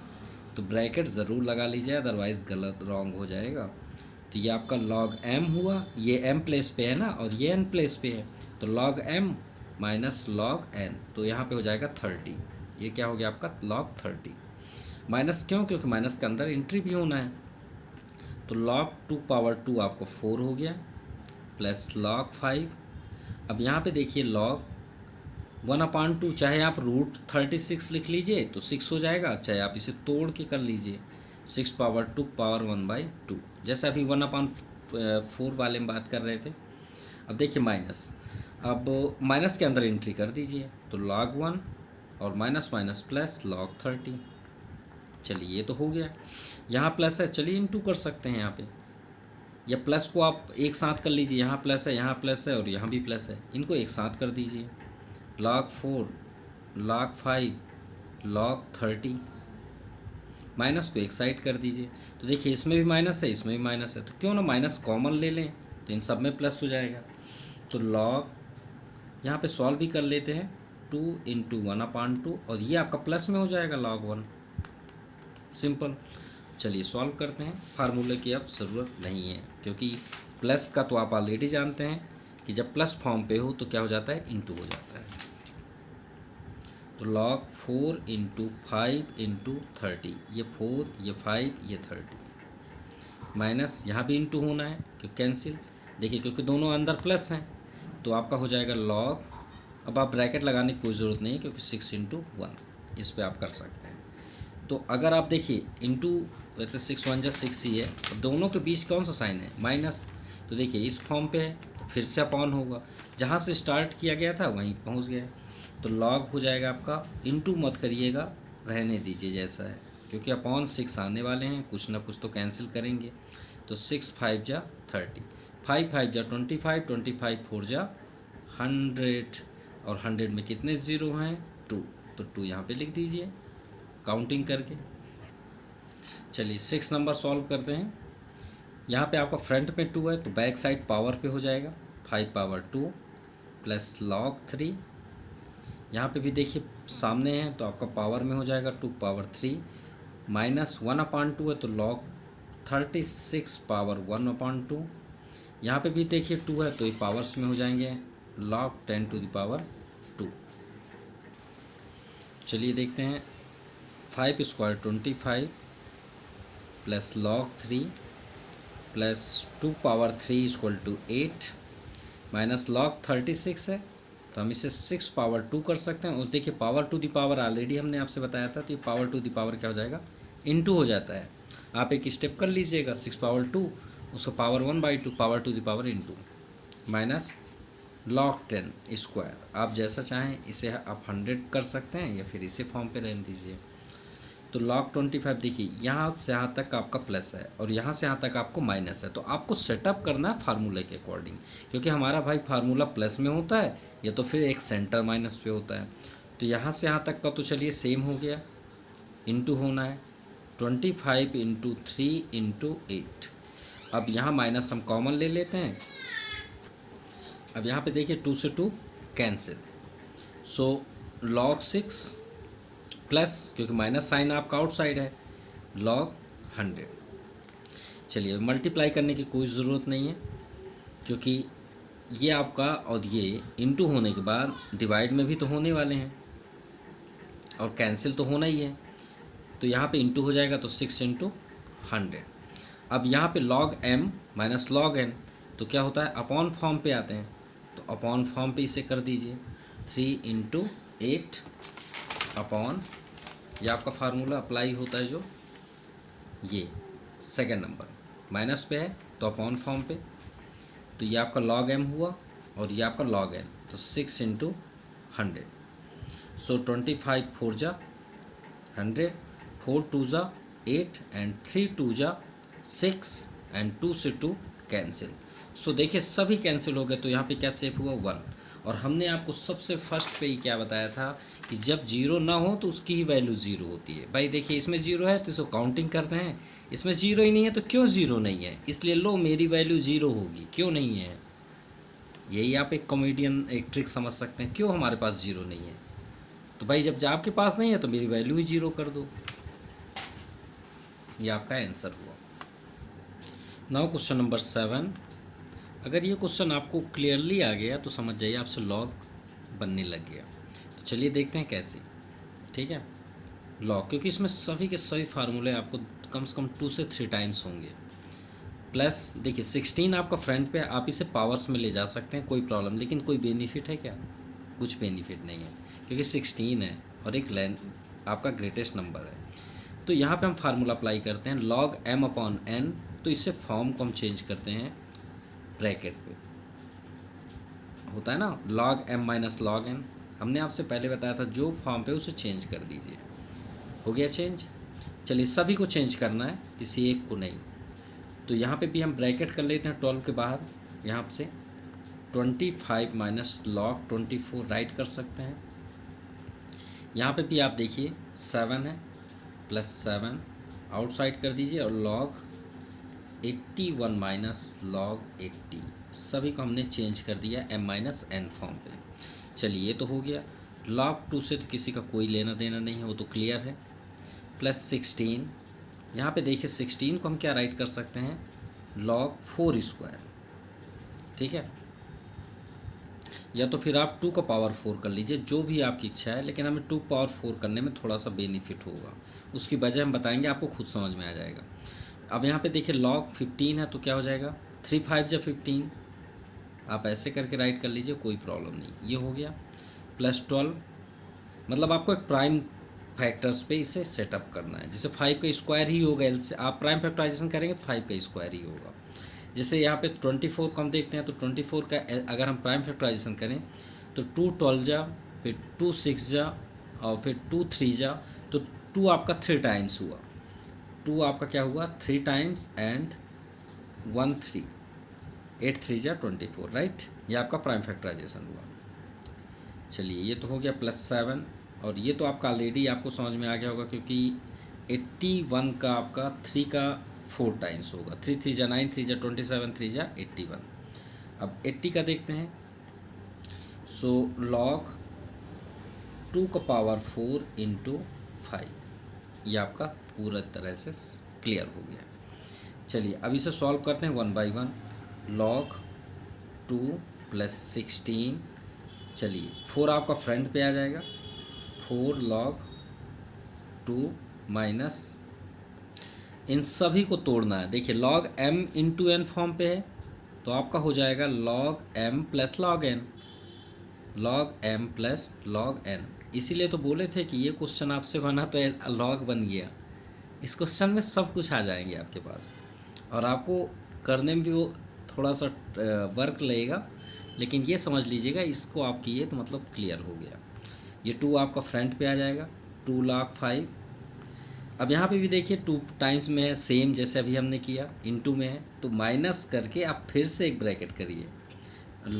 तो ब्रैकेट ज़रूर लगा लीजिए, अदरवाइज़ गलत रॉन्ग हो जाएगा। तो ये आपका log m हुआ, ये m प्लेस पे है ना और ये n प्लेस पे है, तो log m - log n, तो यहाँ पे हो जाएगा 30। ये क्या हो गया आपका log 30। माइनस क्यों, क्योंकि माइनस के अंदर एंट्री भी होना है। तो log 2/2 आपको 4 हो गया, प्लस log 5। अब यहाँ पे देखिए log 1/2, चाहे आप √36 लिख लीजिए तो 6 हो जाएगा, चाहे आप इसे तोड़ के कर लीजिए, 6/2 पावर 1/2, जैसे अभी 1/4 वाले में बात कर रहे थे। अब देखिए माइनस, अब माइनस के अंदर एंट्री कर दीजिए, तो log 1 और माइनस माइनस प्लस log 30। चलिए ये तो हो गया, यहाँ प्लस है, चलिए इनटू कर सकते हैं यहाँ पे, या प्लस को आप एक साथ कर लीजिए, यहाँ प्लस है, यहाँ प्लस है और यहाँ भी प्लस है, इनको एक साथ कर दीजिए, log 4, log 5, log 30। माइनस को एक साइड कर दीजिए, तो देखिए इसमें भी माइनस है, इसमें भी माइनस है, तो क्यों ना माइनस कॉमन ले लें, तो इन सब में प्लस हो जाएगा। तो log यहाँ पे सॉल्व भी कर लेते हैं, 2 × 1/2, और ये आपका प्लस में हो जाएगा log 1, सिंपल। चलिए सॉल्व करते हैं, फार्मूले की अब ज़रूरत नहीं है क्योंकि प्लस का तो आप ऑलरेडी जानते हैं कि जब प्लस फॉर्म पे हो तो क्या हो जाता है, इनटू हो जाता है। log 4 इंटू 5 इंटू 30, ये 4, ये 5, ये 30, माइनस यहाँ भी इंटू होना है क्योंकि कैंसिल, देखिए क्योंकि दोनों अंदर प्लस हैं, तो आपका हो जाएगा log, अब आप ब्रैकेट लगाने की कोई ज़रूरत नहीं है क्योंकि 6 इंटू 1 इस पर आप कर सकते हैं। तो अगर आप देखिए इंटू, वैसे 6 1 6 ही है, और दोनों के बीच कौन सा साइन है, माइनस, तो देखिए इस फॉर्म पे है तो फिर से अपॉन होगा, जहाँ से स्टार्ट किया गया था वहीं पहुँच गया, तो लॉग हो जाएगा आपका, इंटू मत करिएगा, रहने दीजिए जैसा है, क्योंकि अपॉन 6 आने वाले हैं, कुछ ना कुछ तो कैंसिल करेंगे, तो 6 5 जा 30, 5 5 जा 25, 25 4 जा 100, और 100 में कितने ज़ीरो हैं, 2, तो 2 यहाँ पे लिख दीजिए काउंटिंग करके। चलिए 6 नंबर सॉल्व करते हैं। यहाँ पे आपका फ्रंट में 2 है तो बैक साइड पावर पे हो जाएगा, 5 पावर 2 प्लस log 3, यहाँ पे भी देखिए सामने है तो आपका पावर में हो जाएगा 2 पावर 3, माइनस 1/2 है तो log 36 पावर 1/2, यहाँ पे भी देखिए 2 है तो ये पावर्स में हो जाएंगे log 10 टू द पावर 2। चलिए देखते हैं, 5 square 25 plus log 3 plus 2 power 3 equal to 8, minus log 36 है तो हम इसे 6 पावर 2 कर सकते हैं, और देखिए power to the power already हमने आपसे बताया था, तो ये पावर टू दी पावर क्या हो जाएगा, इनटू हो जाता है। आप एक स्टेप कर लीजिएगा, 6 पावर 2 उसको power 1/2 power to the power into, minus log 10 square, आप जैसा चाहें इसे आप 100 कर सकते हैं या फिर इसे फॉर्म पे रहने दीजिए। तो log 25 देखिए यहाँ से यहाँ तक आपका प्लस है और यहाँ से यहाँ तक आपको माइनस है, तो आपको सेटअप करना है फार्मूले के अकॉर्डिंग, क्योंकि हमारा भाई फार्मूला प्लस में होता है या तो फिर एक सेंटर माइनस पे होता है। तो यहाँ से यहाँ तक का तो चलिए सेम हो गया, इंटू होना है 25 इंटू 3 इंटू 8। अब यहाँ माइनस हम कॉमन ले लेते हैं, अब यहाँ पे देखिए 2 से 2 कैंसिल, सो log 6 प्लस, क्योंकि माइनस साइन आपका आउटसाइड है, log 100। चलिए मल्टीप्लाई करने की कोई ज़रूरत नहीं है क्योंकि ये आपका और ये इंटू होने के बाद डिवाइड में भी तो होने वाले हैं और कैंसिल तो होना ही है, तो यहाँ पे इंटू हो जाएगा तो 6 इंटू 100। अब यहाँ पे log m minus log n तो क्या होता है, अपॉन फॉर्म पे आते हैं, तो अपॉन फॉर्म पे इसे कर दीजिए 3 इंटू 8 अपॉन, ये आपका फार्मूला अप्लाई होता है जो ये सेकेंड नंबर माइनस पे है तो अपॉन फॉर्म पे, तो ये आपका log m हुआ और ये आपका log n, तो 6 इंटू 100, सो 25 4 जा 100, 4 2 जा 8 एंड 3 2 जा 6 एंड 2 से 2 कैंसिल। सो देखिए सभी कैंसिल हो गए, तो यहाँ पे क्या सेव हुआ 1, और हमने आपको सबसे फर्स्ट पे ही क्या बताया था कि जब जीरो ना हो तो उसकी ही वैल्यू ज़ीरो होती है। भाई देखिए इसमें ज़ीरो है तो इसको काउंटिंग करते हैं, इसमें ज़ीरो ही नहीं है तो क्यों ज़ीरो नहीं है, इसलिए लो मेरी वैल्यू ज़ीरो होगी, क्यों नहीं है, यही आप एक कॉमेडियन एक ट्रिक समझ सकते हैं, क्यों हमारे पास ज़ीरो नहीं है, तो भाई जब आपके पास नहीं है तो मेरी वैल्यू ही ज़ीरो कर दो, ये आपका आंसर हुआ। नाउ क्वेश्चन नंबर 7, अगर ये क्वेश्चन आपको क्लियरली आ गया तो समझ जाइए आपसे लॉग बनने लग गया। तो चलिए देखते हैं कैसे, ठीक है, लॉग, क्योंकि इसमें सभी के सभी फार्मूले आपको कम से कम 2 से 3 टाइम्स होंगे। प्लस देखिए 16 आपका फ्रंट पे, आप इसे पावर्स में ले जा सकते हैं कोई प्रॉब्लम, लेकिन कोई बेनिफिट है क्या, कुछ बेनिफिट नहीं है क्योंकि 16 है और एक लेंथ आपका ग्रेटेस्ट नंबर है। तो यहाँ पे हम फार्मूला अप्लाई करते हैं log m अपॉन n, तो इससे फॉर्म को हम चेंज करते हैं, ब्रैकेट पे होता है ना log m minus log n, हमने आपसे पहले बताया था जो फॉर्म पे उसे चेंज कर दीजिए, हो गया चेंज। चलिए सभी को चेंज करना है, किसी एक को नहीं, तो यहाँ पे भी हम ब्रैकेट कर लेते हैं 12 के बाहर, यहाँ से 25 माइनस log 24 राइट कर सकते हैं। यहाँ पे भी आप देखिए 7 है प्लस 7 आउटसाइड कर दीजिए और log 81 माइनस log 80, सभी को हमने चेंज कर दिया m माइनस n फॉर्म पे। चलिए ये तो हो गया, log 2 से तो किसी का कोई लेना देना नहीं है, वो तो क्लियर है, प्लस 16, यहाँ पे देखिए 16 को हम क्या राइट कर सकते हैं log 4 स्क्वायर, ठीक है, या तो फिर आप 2 का पावर 4 कर लीजिए, जो भी आपकी इच्छा है, लेकिन हमें 2 पावर 4 करने में थोड़ा सा बेनिफिट होगा। उसकी वजह हम बताएंगे, आपको खुद समझ में आ जाएगा। अब यहाँ पे देखिए log 15 है तो क्या हो जाएगा, 3 5 जा 15, आप ऐसे करके राइट कर लीजिए, कोई प्रॉब्लम नहीं। ये हो गया प्लस 12, मतलब आपको एक प्राइम फैक्टर्स पे इसे सेटअप करना है। जैसे 5 का स्क्वायर ही होगा, एल से आप प्राइम फैक्टराइजेशन करेंगे तो 5 का स्क्वायर ही होगा। जैसे यहाँ पे 24 को हम देखते हैं, तो 24 का अगर हम प्राइम फैक्टराइजेशन करें तो 2 12 जा, फिर 2 6 जा, और फिर 2 3 जा, तो 2 आपका 3 टाइम्स हुआ, 2 आपका क्या हुआ 3 टाइम्स, एंड 1 3, 8 3 जा 24, राइट। ये आपका प्राइम फैक्टराइजेशन हुआ। चलिए ये तो हो गया +7, और ये तो आपका ऑलरेडी आपको समझ में आ गया होगा, क्योंकि 81 का आपका 3 का 4 टाइम्स होगा, 3 3 जा 9, 3 जा 27, 3 जा 81। अब 80 का देखते हैं। सो log 2 का पावर 4 इंटू 5, ये आपका पूरा तरह से क्लियर हो गया। चलिए अब इसे सॉल्व करते हैं 1 बाई 1। log 2 + 16, चलिए 4 आपका फ्रंट पे आ जाएगा, 4 log 2 माइनस, इन सभी को तोड़ना है। देखिए log m into n form पे है, तो आपका हो जाएगा log m + log n, log m + log n। इसीलिए तो बोले थे कि ये क्वेश्चन आपसे बना तो log बन गया। इस क्वेश्चन में सब कुछ आ जाएंगे आपके पास, और आपको करने में भी वो थोड़ा सा वर्क लगेगा, लेकिन ये समझ लीजिएगा इसको आप किए तो मतलब क्लियर हो गया। ये 2 आपका फ्रंट पे आ जाएगा, 2 log 5। अब यहाँ पे भी देखिए 2 टाइम्स में है, सेम जैसे अभी हमने किया, इनटू में है, तो माइनस करके आप फिर से एक ब्रैकेट करिए,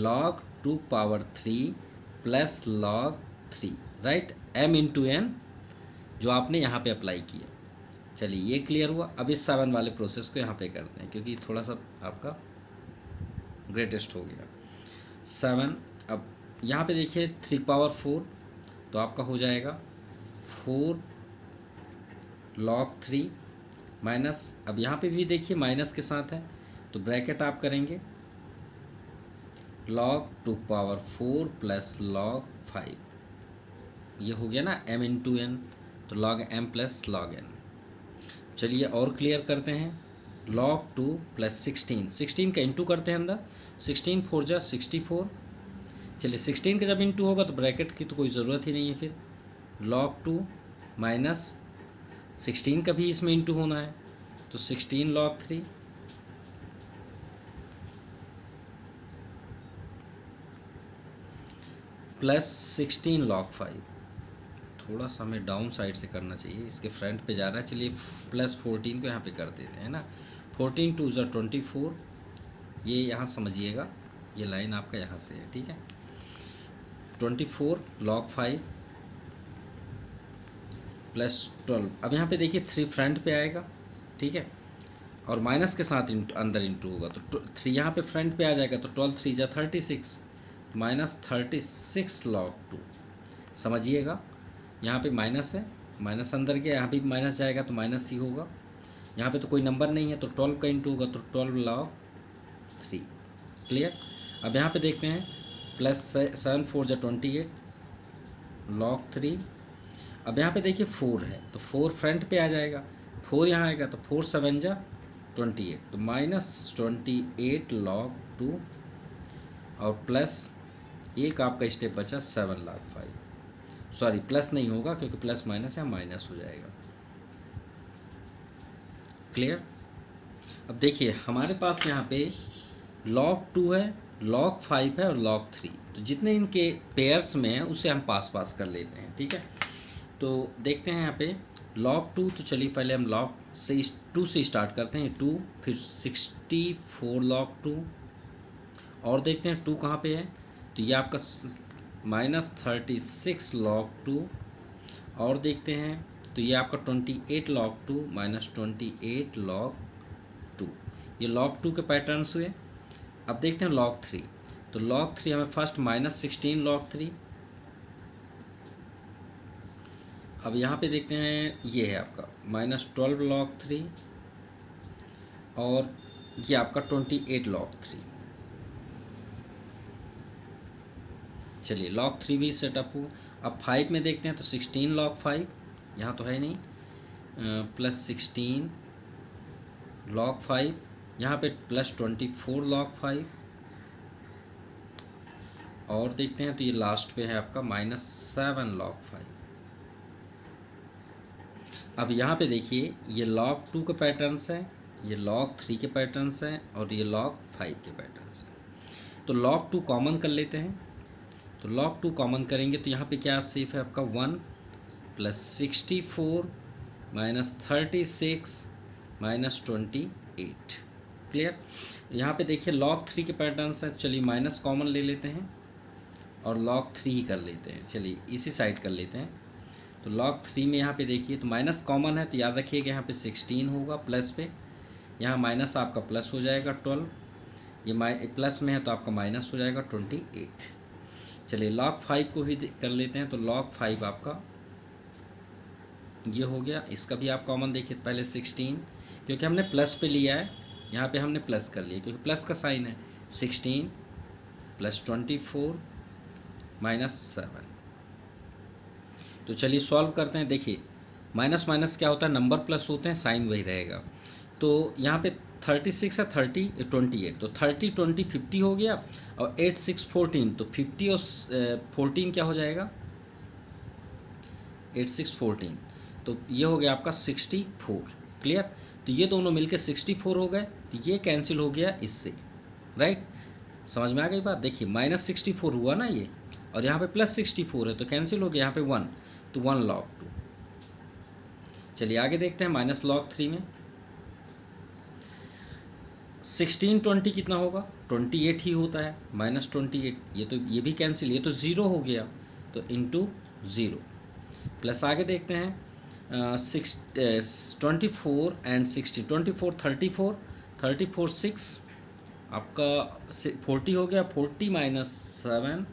log 2 power 3 + log 3, right, m into n जो आपने यहाँ पे अप्लाई किया। चलिए ये क्लियर हुआ। अब इस 7 वाले प्रोसेस को यहाँ पे करते हैं, क्योंकि थोड़ा सा आपका ग्रेटेस्ट हो गया 7। अब यहाँ पे देखिए 3 पावर 4, तो आपका हो जाएगा 4 log 3 माइनस, अब यहाँ पे भी देखिए माइनस के साथ है, तो ब्रैकेट आप करेंगे log 2 पावर 4 + log 5, ये हो गया ना m इंटू एन, तो log m + log n। चलिए और क्लियर करते हैं, log 2 + 16, 16 का इंटू करते हैं अंदर, 16 4 जा 64। चलिए 16 का जब इंटू होगा तो ब्रैकेट की तो कोई ज़रूरत ही नहीं है, फिर log 2 माइनस 16 का भी इसमें इंटू होना है, तो 16 log 3 + 16 log 5। थोड़ा सा हमें डाउन साइड से करना चाहिए, इसके फ्रंट पे जा रहा है। चलिए +14 को यहाँ पे कर देते हैं ना, 14 2 जा 24, ये यहाँ समझिएगा, ये लाइन आपका यहाँ से है, ठीक है। 24 log 5 + 12, अब यहाँ पे देखिए 3 फ्रंट पे आएगा, ठीक है, और माइनस के साथ अंदर इंटू होगा, तो 3 यहाँ पे फ्रंट पे आ जाएगा, तो 12 3 जा 36, -36 log 2। समझिएगा यहाँ पे माइनस है, माइनस अंदर गया, यहाँ पे माइनस जाएगा तो माइनस ही होगा। यहाँ पे तो कोई नंबर नहीं है, तो 12 का इंटू होगा, तो 12 log 3, क्लियर। अब यहाँ पे देखते हैं +7 4 जा 28 log 3। अब यहाँ पे देखिए 4 है, तो 4 फ्रंट पे आ जाएगा, 4 यहाँ आएगा, तो 4 7 जा 28, तो -28 log 2, और प्लस एक आपका स्टेप बचा 7 log 5। सॉरी प्लस नहीं होगा, क्योंकि प्लस माइनस यहाँ माइनस हो जाएगा, क्लियर। अब देखिए हमारे पास यहाँ पे log 2 है, log 5 है और log 3, तो जितने इनके पेयर्स में है उसे हम पास कर लेते हैं, ठीक है। तो देखते हैं यहाँ पे log 2, तो चलिए पहले हम log से 2 से स्टार्ट करते हैं, 2, फिर 64 log 2, और देखते हैं 2 कहाँ पे है, तो ये आपका -36 log 2, और देखते हैं तो ये आपका 28 log 2 -28 log 2, ये log 2 के पैटर्न्स हुए। अब देखते हैं log 3, तो log 3 हमें फर्स्ट -16 log 3, अब यहाँ पे देखते हैं ये है आपका -12 log 3, और ये आपका 28 log 3। चलिए log 3 भी सेटअप हुआ। अब 5 में देखते हैं तो 16 log 5, यहाँ तो है नहीं, प्लस 16 log 5, यहाँ पे प्लस 24 log 5, और देखते हैं तो ये लास्ट पे है आपका -7 log 5। अब यहाँ पे देखिए ये log 2 के पैटर्न्स हैं, ये log 3 के पैटर्न्स हैं, और ये log 5 के पैटर्न्स हैं। तो log 2 कॉमन कर लेते हैं। तो log 2 कॉमन करेंगे तो यहाँ पे क्या सेफ है आपका 1 + 64 - 36 - 28। क्लियर। यहाँ पे देखिए log 3 के पैटर्न्स हैं, चलिए माइनस कॉमन ले लेते हैं और log 3 ही कर लेते हैं। चलिए इसी साइड कर लेते हैं। तो log 3 में यहाँ पे देखिए तो माइनस कॉमन है, तो याद रखिएगा यहाँ पे 16 होगा प्लस पे, यहाँ माइनस आपका प्लस हो जाएगा 12, ये प्लस में है तो आपका माइनस हो जाएगा 28। चलिए log 5 को भी कर लेते हैं। तो log 5 आपका ये हो गया, इसका भी आप कॉमन देखिए, पहले 16 क्योंकि हमने प्लस पे लिया है, यहाँ पे हमने प्लस कर लिया क्योंकि प्लस का साइन है। 16 + 24 - 7। तो चलिए सॉल्व करते हैं। देखिए माइनस माइनस क्या होता है, नंबर प्लस होते हैं, साइन वही रहेगा। तो यहाँ पे 36 है, 30 28, तो 30 20 50 हो गया, और 8 6 14, तो 50 और 14 क्या हो जाएगा, 8 6 14, तो ये हो गया आपका 64। क्लियर। तो ये दोनों मिलके 64 हो गए, तो ये कैंसिल हो गया इससे, राइट। समझ में आ गई बात। देखिए -64 हुआ ना ये, और यहाँ पे +64 है, तो कैंसिल हो गया यहाँ पे 1, तो 1 log 2। चलिए आगे देखते हैं -log 3 में 16 20 कितना होगा, 28 ही होता है, -28, ये भी कैंसिल, ये तो 0 हो गया, तो इंटू 0। प्लस आगे देखते हैं 24 and 60, 24 34 34 6 आपका 40 हो गया, 40 - 7,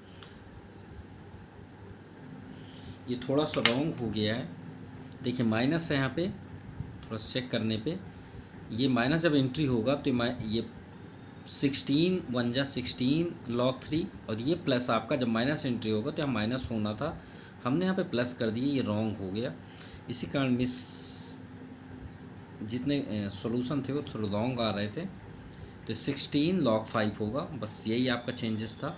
ये थोड़ा सा रॉन्ग हो गया है। देखिए माइनस है यहाँ पे, थोड़ा सा चेक करने पे, ये माइनस जब एंट्री होगा तो ये 16 1 जा 16 log 3, और ये प्लस आपका जब माइनस एंट्री होगा तो यहाँ माइनस होना था, हमने यहाँ पे प्लस कर दिए, ये रॉन्ग हो गया। इसी कारण मिस जितने सॉल्यूशन थे वो थोड़े रॉन्ग आ रहे थे, तो 16 log 5 होगा, बस यही आपका चेंजेस था।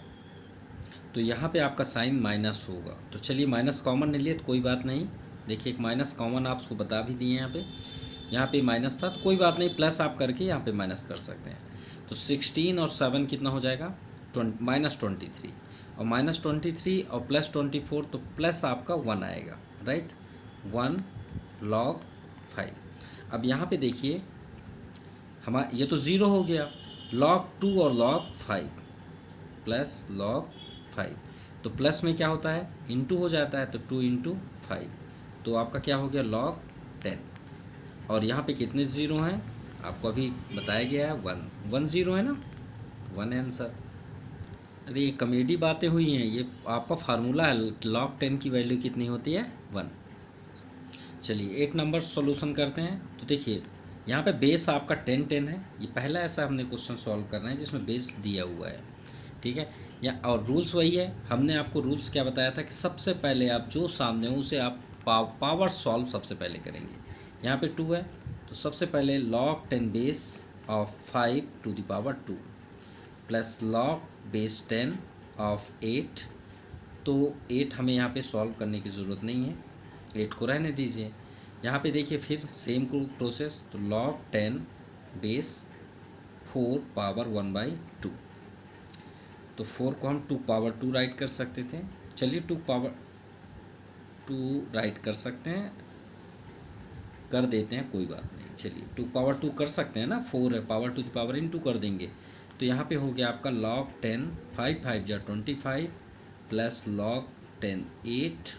तो यहाँ पे आपका साइन माइनस होगा। तो चलिए माइनस कॉमन ले लिए तो कोई बात नहीं, देखिए एक माइनस कॉमन आपको बता भी दिए, यहाँ पे माइनस था तो कोई बात नहीं, प्लस आप करके यहाँ पे माइनस कर सकते हैं। तो 16 और 7 कितना हो जाएगा, -23, और -23 और +24, तो प्लस आपका 1 आएगा, राइट, 1 log 5। अब यहाँ पे देखिए ये तो 0 हो गया, log 2 और log 5 प्लस log 5, तो प्लस में क्या होता है, इंटू हो जाता है, तो 2 × 5, तो आपका क्या हो गया log 10। और यहाँ पे कितने ज़ीरो हैं आपको अभी बताया गया है, 1 0 है ना, 1 आंसर। अरे ये कॉमेडी बातें हुई हैं, ये आपका फार्मूला है, log 10 की वैल्यू कितनी होती है, 1। चलिए 8 नंबर सॉल्यूशन करते हैं। तो देखिए यहाँ पे बेस आपका 10 10 है, ये पहला ऐसा हमने क्वेश्चन सॉल्व करना है जिसमें बेस दिया हुआ है, ठीक है। या और रूल्स वही है, हमने आपको रूल्स क्या बताया था कि सबसे पहले आप जो सामने हो उसे आप पावर सॉल्व सबसे पहले करेंगे। यहाँ पे 2 है, तो सबसे पहले log 10 base of 5 to the power 2 plus log base 10 of 8, तो 8 हमें यहाँ पे सॉल्व करने की ज़रूरत नहीं है, 8 को रहने दीजिए। यहाँ पे देखिए फिर सेम प्रोसेस, तो log 10 बेस 4 पावर 1/2, तो 4 को हम 2 पावर 2 राइट कर सकते थे। चलिए 2 पावर 2 राइट कर सकते हैं, कर देते हैं, कोई बात नहीं। चलिए 2 पावर 2 कर सकते हैं ना, 4 है, पावर 2 की पावर इनटू कर देंगे, तो यहाँ पे हो गया आपका log 10 5 5 जा 25 plus log 10 8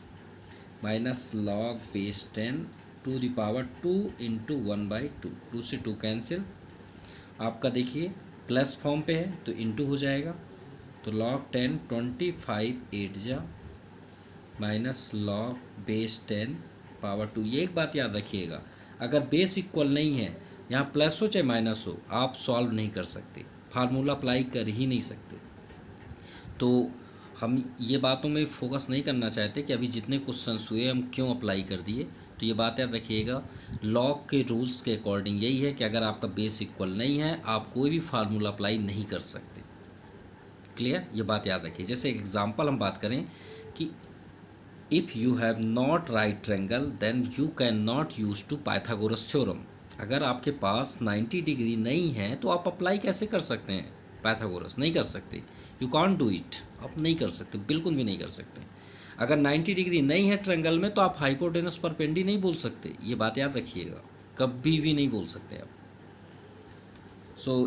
minus log base 10 to the power 2 × 1/2, 2 से 2 कैंसिल, आपका देखिए प्लस फॉर्म पे है तो इंटू हो जाएगा, तो log 10 25 8 जा माइनस log बेस 10 पावर 2। ये एक बात याद रखिएगा, अगर बेस इक्वल नहीं है, यहाँ प्लस हो चाहे माइनस हो, आप सॉल्व नहीं कर सकते, फार्मूला अप्लाई कर ही नहीं सकते। तो हम ये बातों में फोकस नहीं करना चाहते कि अभी जितने क्वेश्चंस हुए हम क्यों अप्लाई कर दिए। तो ये बात याद रखिएगा, लॉग के रूल्स के अकॉर्डिंग यही है कि अगर आपका बेस इक्वल नहीं है आप कोई भी फार्मूला अप्लाई नहीं कर सकते। क्लियर, ये बात याद रखिए। जैसे एग्जांपल हम बात करें कि if you have not right triangle then you can not use to Pythagoras theorem. अगर आपके पास 90 डिग्री नहीं है तो आप अप्लाई कैसे कर सकते हैं पाइथागोरस? नहीं कर सकते। यू कांट डू इट, आप नहीं कर सकते, बिल्कुल भी नहीं कर सकते। अगर 90 डिग्री नहीं है ट्रायंगल में तो आप हाइपोटेनस परपेंडी नहीं बोल सकते। ये बात याद रखिएगा, कभी भी नहीं बोल सकते आप।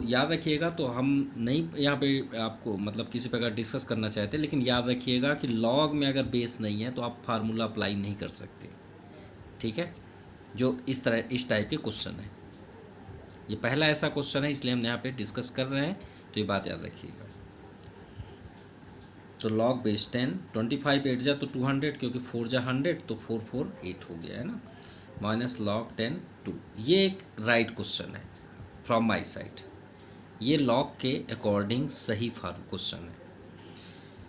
याद रखिएगा। तो हम नहीं यहाँ पे आपको मतलब किसी प्रकार डिस्कस करना चाहते, लेकिन याद रखिएगा कि लॉग में अगर बेस नहीं है तो आप फार्मूला अप्लाई नहीं कर सकते। ठीक है, जो इस टाइप के क्वेश्चन है, ये पहला ऐसा क्वेश्चन है इसलिए हम यहाँ पे डिस्कस कर रहे हैं। तो ये बात याद रखिएगा। तो लॉग बेस 10, 25 8 जा तो 200, क्योंकि 4 जा 100 तो 4 4 8 हो गया है ना, माइनस लॉग 10 2। ये एक राइट क्वेश्चन है फ्रॉम माई साइड। ये लॉग के अकॉर्डिंग सही क्वेश्चन है।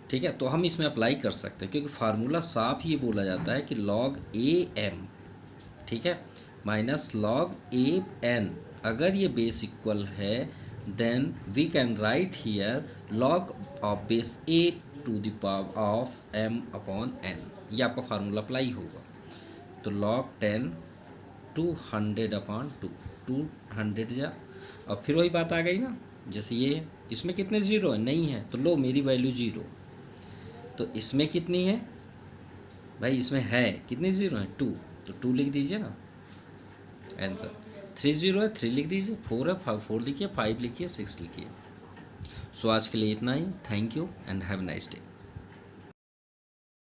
ठीक है, तो हम इसमें अप्लाई कर सकते हैं क्योंकि फार्मूला साफ ये बोला जाता है कि लॉग ए एम, ठीक है, माइनस लॉग ए एन। अगर ये बेस इक्वल है then we can write here log of base a to the power of m upon n. ये आपका फार्मूला अप्लाई होगा। तो लॉग 10 200 अपॉन 200 जा, और फिर वही बात आ गई ना, जैसे ये इसमें कितने ज़ीरो है? नहीं है, तो लो मेरी वैल्यू 0। तो इसमें कितनी है भाई? इसमें है कितनी ज़ीरो है? 2, तो 2 लिख दीजिए ना आंसर। 3 ज़ीरो है, 3 लिख दीजिए। 4 है, 4 लिखिए। 5 लिखिए, 6 लिखिए। आज के लिए इतना ही। Thank you and have nice day.